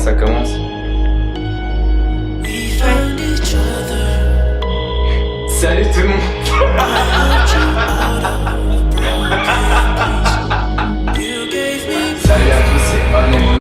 ça commence. Salut tout le monde. Salut à tous, c'est Onem.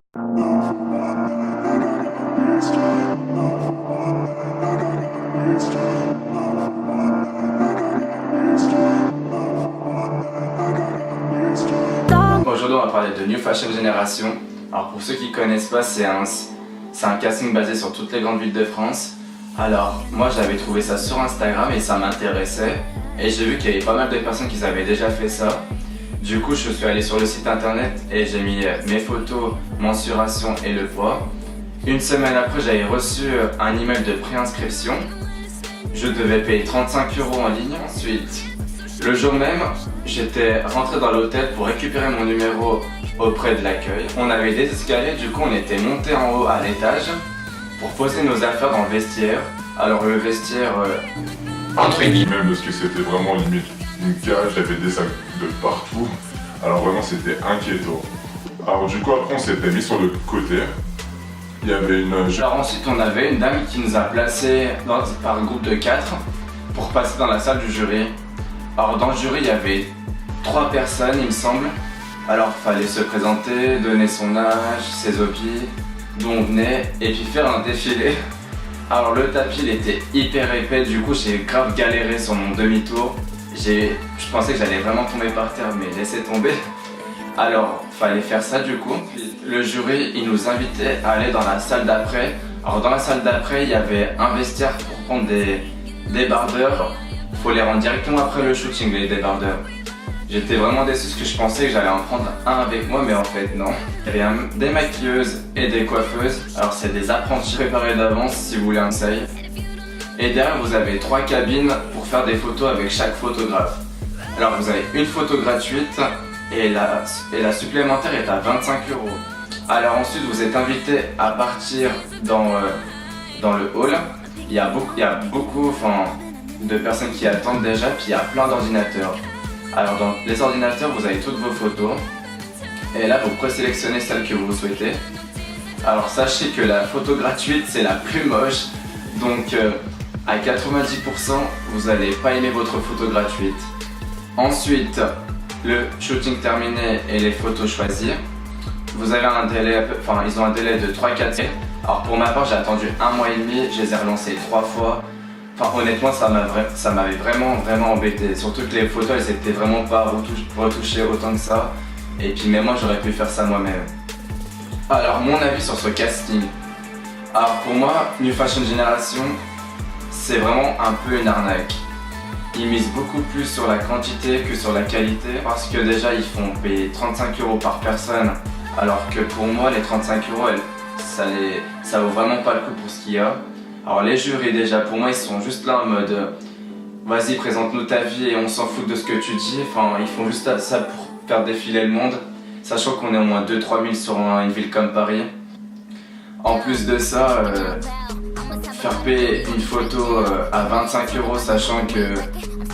Aujourd'hui on va parler de New Fashion Generation. Alors pour ceux qui connaissent pas, c'est un casting basé sur toutes les grandes villes de France. Alors moi j'avais trouvé ça sur Instagram et ça m'intéressait. Et j'ai vu qu'il y avait pas mal de personnes qui avaient déjà fait ça. Du coup je suis allé sur le site internet et j'ai mis mes photos, mensuration et le poids. Une semaine après j'avais reçu un email de préinscription. Je devais payer 35 € en ligne. Ensuite, le jour même, j'étais rentré dans l'hôtel pour récupérer mon numéro auprès de l'accueil. On avait des escaliers, du coup on était monté en haut à l'étage pour poser nos affaires dans le vestiaire. Alors le vestiaire, entre guillemets, parce que c'était vraiment limite une cage, j'avais des sacs de partout. Alors vraiment c'était inquiétant. Alors du coup après on s'était mis sur le côté. Il y avait une... Alors ensuite on avait une dame qui nous a placés par un groupe de 4 pour passer dans la salle du jury. Alors dans le jury il y avait 3 personnes il me semble. Alors il fallait se présenter, donner son âge, ses hobbies, d'où on venait et puis faire un défilé. Alors le tapis il était hyper épais, du coup j'ai grave galéré sur mon demi-tour. Je pensais que j'allais vraiment tomber par terre mais laissez tomber. Alors fallait faire ça du coup. Le jury il nous invitait à aller dans la salle d'après. Alors dans la salle d'après il y avait un vestiaire pour prendre des débardeurs. Faut les rendre directement après le shooting les débardeurs. J'étais vraiment déçu parce que je pensais que j'allais en prendre un avec moi mais en fait non. Il y avait des maquilleuses et des coiffeuses. Alors c'est des apprentis préparés d'avance si vous voulez un conseil. Et derrière vous avez 3 cabines pour faire des photos avec chaque photographe. Alors vous avez une photo gratuite et la supplémentaire est à 25 €. Alors ensuite vous êtes invité à partir dans le hall. Il y a beaucoup de personnes qui attendent déjà, puis il y a plein d'ordinateurs. Alors dans les ordinateurs vous avez toutes vos photos et là vous présélectionnez celle que vous souhaitez. Alors sachez que la photo gratuite c'est la plus moche, donc à 90% vous n'allez pas aimer votre photo gratuite. Ensuite le shooting terminé et les photos choisies, vous avez un délai, ils ont un délai de 3-4 semaines. Alors pour ma part j'ai attendu 1 mois et demi, je les ai relancés 3 fois. Honnêtement ça m'avait vraiment embêté, surtout que les photos elles étaient vraiment pas retouchées autant que ça. Et puis même moi j'aurais pu faire ça moi-même. Alors mon avis sur ce casting. Alors pour moi New Fashion Generation c'est vraiment un peu une arnaque. Ils misent beaucoup plus sur la quantité que sur la qualité parce que déjà ils font payer 35 € par personne alors que pour moi les 35 € ça vaut vraiment pas le coup pour ce qu'il y a. Alors les jurys déjà pour moi ils sont juste là en mode vas-y présente-nous ta vie et on s'en fout de ce que tu dis. Ils font juste ça pour faire défiler le monde, sachant qu'on est au moins 2-3 000 sur une ville comme Paris. En plus de ça, faire payer une photo à 25 € sachant que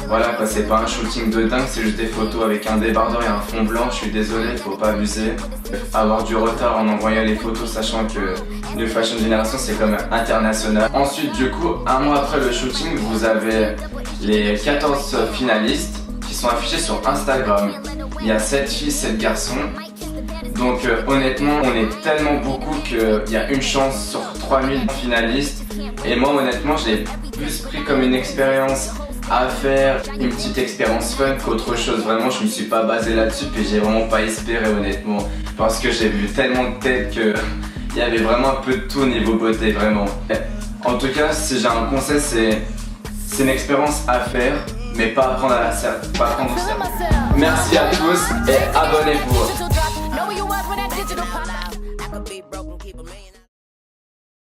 voilà quoi, c'est pas un shooting de dingue, c'est juste des photos avec un débardeur et un fond blanc, je suis désolé, faut pas abuser. Avoir du retard en envoyant les photos sachant que New Fashion Generation c'est comme international. Ensuite du coup, 1 mois après le shooting, vous avez les 14 finalistes qui sont affichés sur Instagram. Il y a 7 filles, 7 garçons. Donc honnêtement, on est tellement beaucoup qu'il y a une chance sur 3000 finalistes. Et moi honnêtement, je l'ai plus pris comme une expérience à faire, une petite expérience fun qu'autre chose. Vraiment, je me suis pas basé là-dessus et j'ai vraiment pas espéré honnêtement. Parce que j'ai vu tellement de têtes que il y avait vraiment un peu de tout niveau beauté, vraiment. En tout cas, si j'ai un conseil, c'est une expérience à faire, mais pas à prendre à la serre. Merci à tous et abonnez-vous.